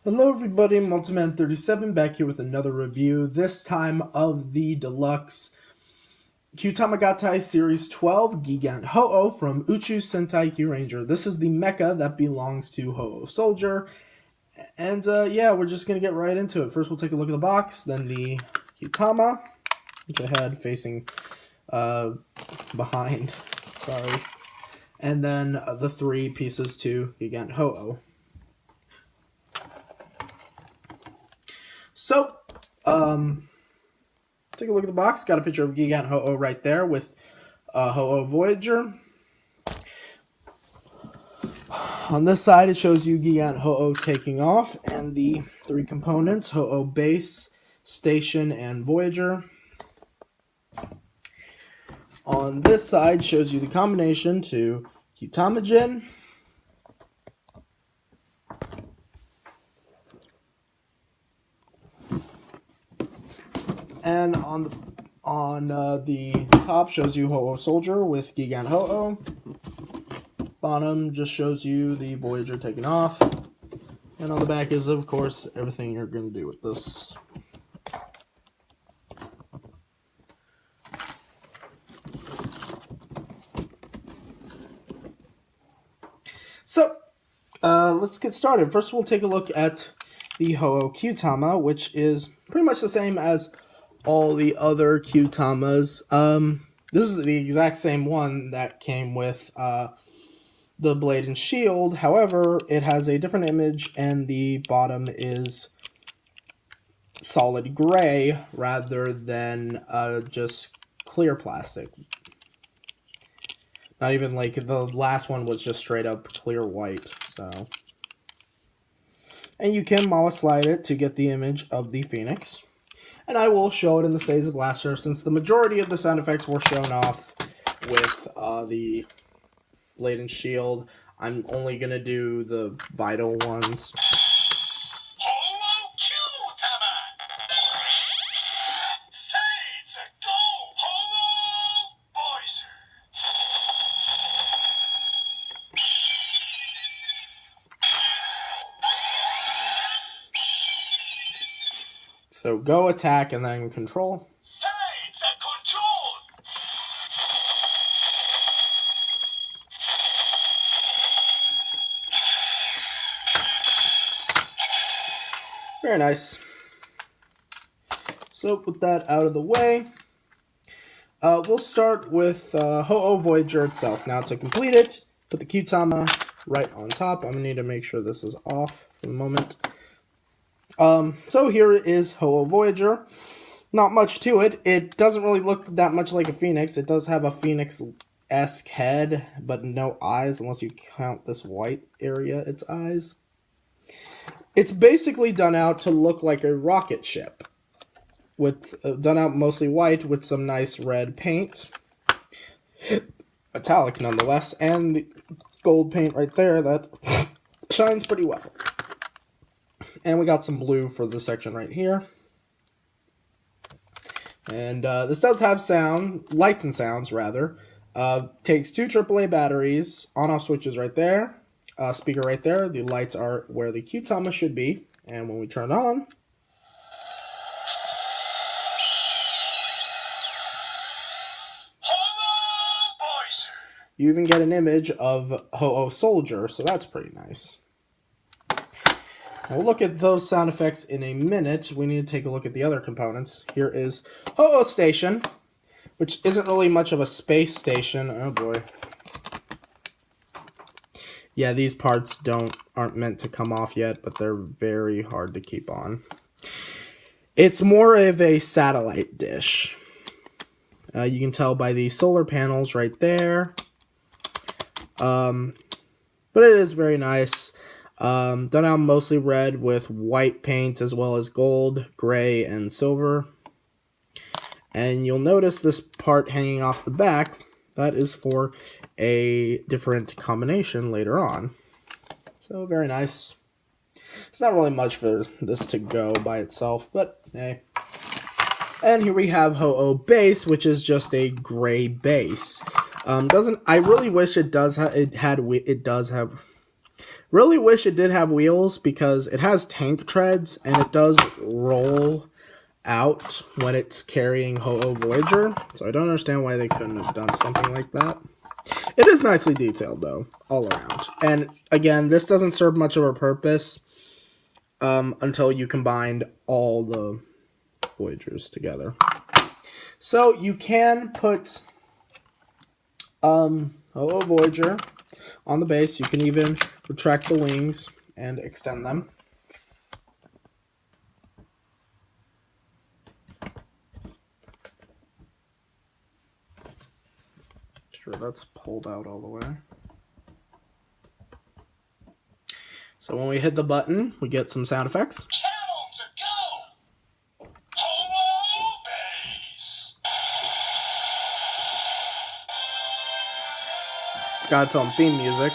Hello everybody, Multiman37 back here with another review, this time of the deluxe Kyutama Gattai Series 12 Gigant Hou from Uchu Sentai Kyuranger. This is the mecha that belongs to Hou-ou Soldier, and yeah, we're just going to get right into it. First we'll take a look at the box, then the Kyutama, which I had facing behind, sorry, and then the three pieces to Gigant Hou-ou. So, take a look at the box. Got a picture of Gigant Hou right there with Hou-ou Voyager. On this side, it shows you Gigant Hou taking off and the three components, Hou Base, Station, and Voyager. On this side, shows you the combination to Kyutama Jin, and on the top shows you Hou-ou Soldier with Gigant Hou. Bottom just shows you the Voyager taking off. And on the back is, of course, everything you're going to do with this. So, let's get started. First, we'll take a look at the Hou-ou Kyutama, which is pretty much the same as all the other Kyutamas. This is the exact same one that came with the blade and shield. However, it has a different image, and the bottom is solid gray rather than just clear plastic. Not even like the last one was just straight up clear white. So, and you can mouse slide it to get the image of the Phoenix. And I will show it in the Seiza Blaster, since the majority of the sound effects were shown off with the blade and shield. I'm only going to do the vital ones. So go, attack, and then control. Very nice. So with that out of the way, we'll start with Hou-ou Voyager itself. Now to complete it, put the Kyutama right on top. I'm going to need to make sure this is off for the moment. So here is Hou-ou Voyager. Not much to it. It doesn't really look that much like a Phoenix. It does have a Phoenix-esque head, but no eyes, unless you count this white area, its eyes. It's basically done out to look like a rocket ship, with done out mostly white with some nice red paint, metallic nonetheless, and the gold paint right there that shines pretty well. And we got some blue for the section right here. And this does have lights and sounds rather. Takes two AAA batteries, on-off switches right there. Speaker right there. The lights are where the Kyutama should be, and when we turn on, you even get an image of Hou-ou Soldier, so that's pretty nice. We'll look at those sound effects in a minute. We need to take a look at the other components. Here is Hou-ou Station, which isn't really much of a space station. Oh boy. Yeah, these parts aren't meant to come off yet, but they're very hard to keep on. It's more of a satellite dish. You can tell by the solar panels right there. But it is very nice. Done out mostly red with white paint as well as gold, gray, and silver. And you'll notice this part hanging off the back. That is for a different combination later on. So very nice. It's not really much for this to go by itself, but hey. And here we have Hou-ou Base, which is just a gray base. I really wish it does have Really wish it did have wheels because it has tank treads and it does roll out when it's carrying Hou-ou Voyager. So I don't understand why they couldn't have done something like that. It is nicely detailed though, all around. And again, this doesn't serve much of a purpose until you combined all the Voyagers together. So you can put Hou-ou Voyager on the base. You can even retract the wings and extend them. Sure, that's pulled out all the way. So when we hit the button, we get some sound effects. It's got its own theme music.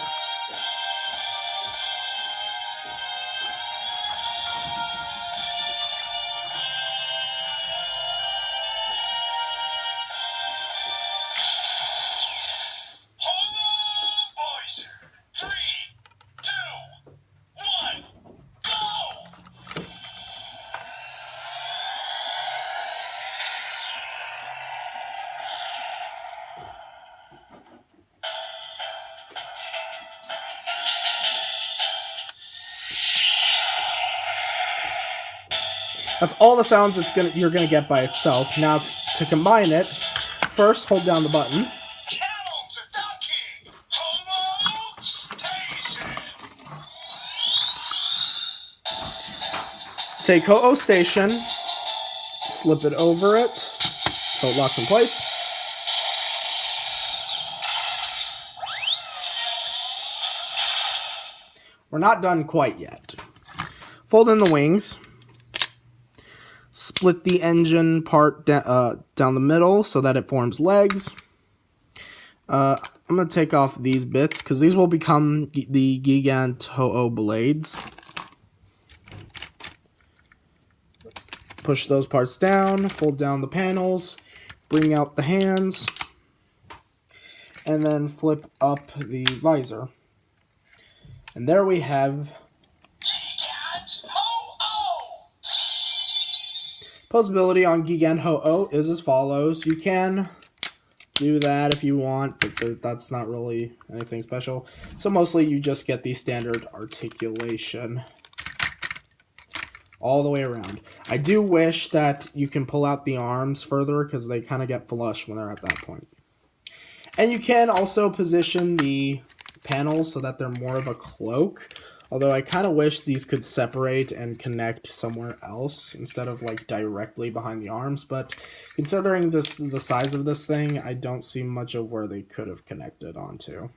That's all the sounds you're gonna get by itself. Now to combine it, first hold down the button. Take Hou-ou Station, slip it over it so it locks in place. We're not done quite yet. Fold in the wings. Split the engine part down the middle so that it forms legs. I'm going to take off these bits because these will become the Gigant Hou blades. Push those parts down, fold down the panels, bring out the hands, and then flip up the visor. And there we have posability on Gigant Hou is as follows. You can do that if you want, but that's not really anything special. So mostly you just get the standard articulation all the way around. I do wish that you can pull out the arms further because they kind of get flush when they're at that point. And you can also position the panels so that they're more of a cloak. Although I kind of wish these could separate and connect somewhere else instead of like directly behind the arms. But considering the size of this thing, I don't see much of where they could have connected onto.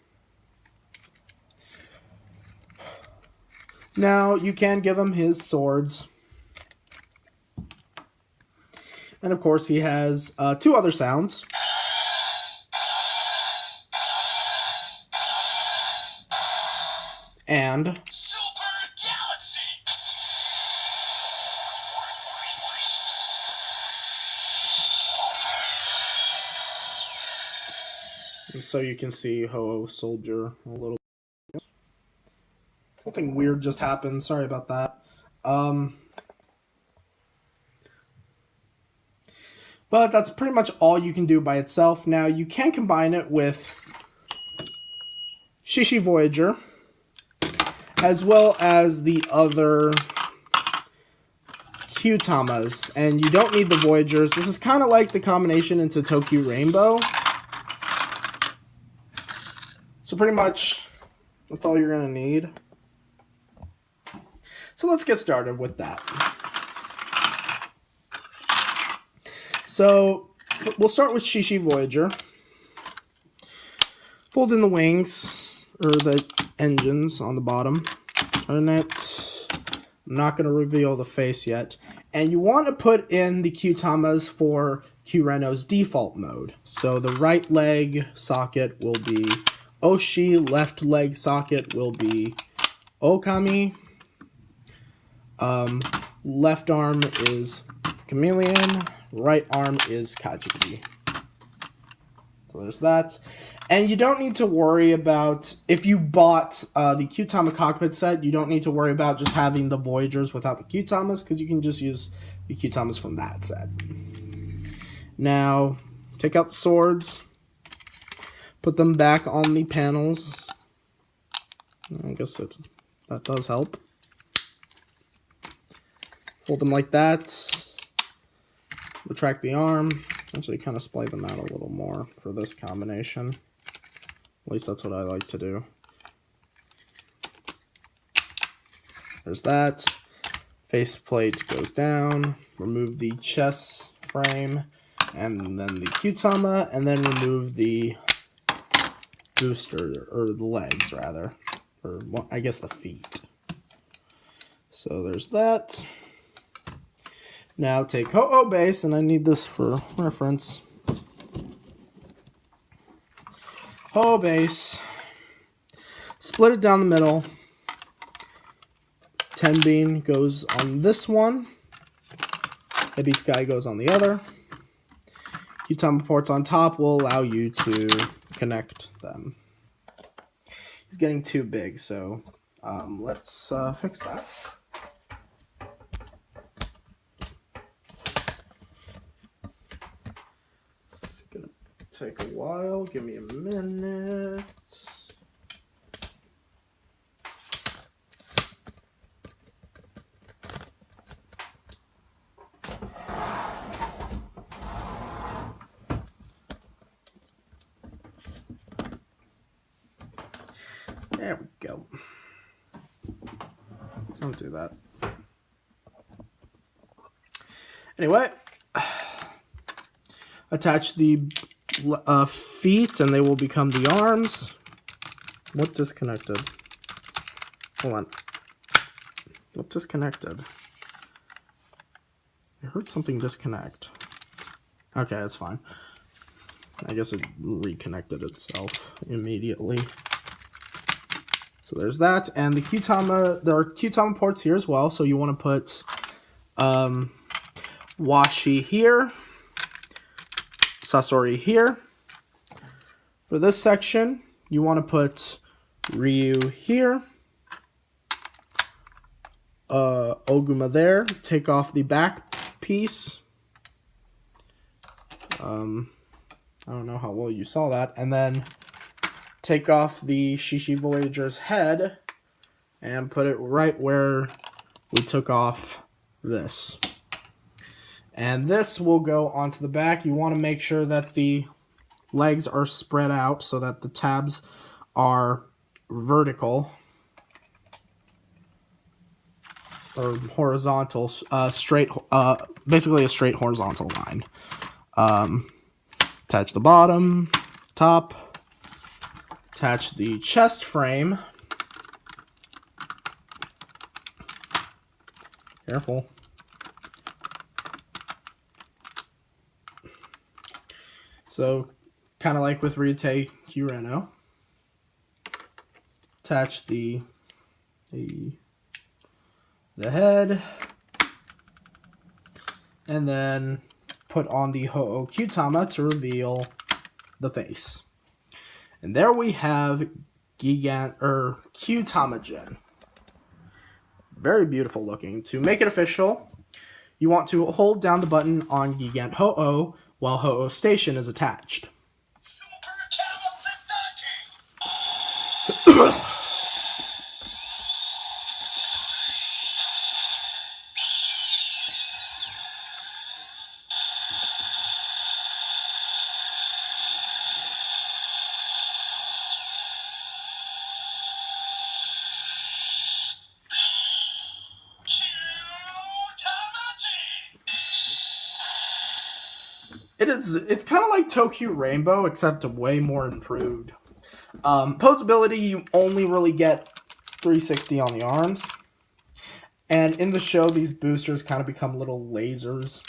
Now you can give him his swords. And of course he has two other sounds. And so you can see Hou-ou soldier a little bit. Something weird just happened. Sorry about that. But that's pretty much all you can do by itself. Now you can combine it with Shishi Voyager, as well as the other Kyutamas. And you don't need the Voyagers. This is kind of like the combination into Tokyo Rainbow. So pretty much, that's all you're going to need. So let's get started with that. So we'll start with Shishi Voyager. Fold in the wings, or the engines on the bottom. Turn it. I'm not going to reveal the face yet. And you want to put in the Kyutamas for Kyureno's default mode. So the right leg socket will be Oshi, left leg socket will be Okami, left arm is Chameleon, right arm is Kajiki. So there's that. And you don't need to worry about, if you bought the Kyutama cockpit set, you don't need to worry about just having the Voyagers without the Kyutamas, because you can just use the Kyutamas from that set. Now, take out the swords, put them back on the panels. I guess that does help. Hold them like that. Retract the arm. Actually, kind of splay them out a little more for this combination. At least that's what I like to do. There's that. Faceplate goes down. Remove the chest frame. And then the Kyutama. And then remove the booster, or the legs, rather. Or, well, I guess the feet. So there's that. Now take hou-ou base, and I need this for reference. Hou-ou base. Split it down the middle. Tenbin goes on this one. Heavy Sky goes on the other. Kyutama ports on top will allow you to connect them. He's getting too big, so let's fix that. It's gonna take a while. Give me a minute. There we go. Don't do that. Anyway, attach the feet and they will become the arms. What disconnected? Hold on. What disconnected? I heard something disconnect. Okay, that's fine. I guess it reconnected itself immediately. So there's that, and the Kyutama, there are Kyutama ports here as well, so you want to put Washi here, Sasori here. For this section, you want to put Ryu here, Oguma there, take off the back piece. I don't know how well you saw that, and then take off the Shishi Voyager's head and put it right where we took off this. And this will go onto the back. You want to make sure that the legs are spread out so that the tabs are vertical or horizontal, straight, basically a straight horizontal line. Attach the bottom, top. Attach the chest frame. Careful. So, kind of like with Ryutei Kureno. Attach the head. And then put on the hou-ou Kyutama to reveal the face. And there we have Kyutama Jin. Very beautiful looking. To make it official, you want to hold down the button on Gigant Hou while hou-ou Station is attached. It's kind of like Tokyo Rainbow, except way more improved. Posability, you only really get 360 on the arms. And in the show, these boosters kind of become little lasers.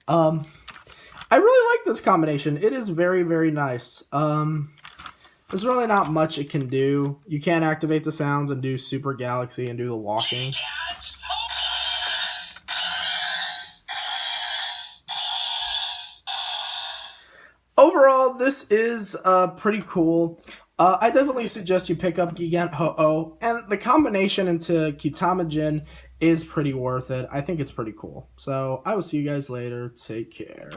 I really like this combination. It is very, very nice. There's really not much it can do. You can't activate the sounds and do Super Galaxy and do the walking. overall, this is pretty cool. I definitely suggest you pick up Gigant Hou, and the combination into Kyutama Jin is pretty worth it. I think it's pretty cool. So I will see you guys later. Take care.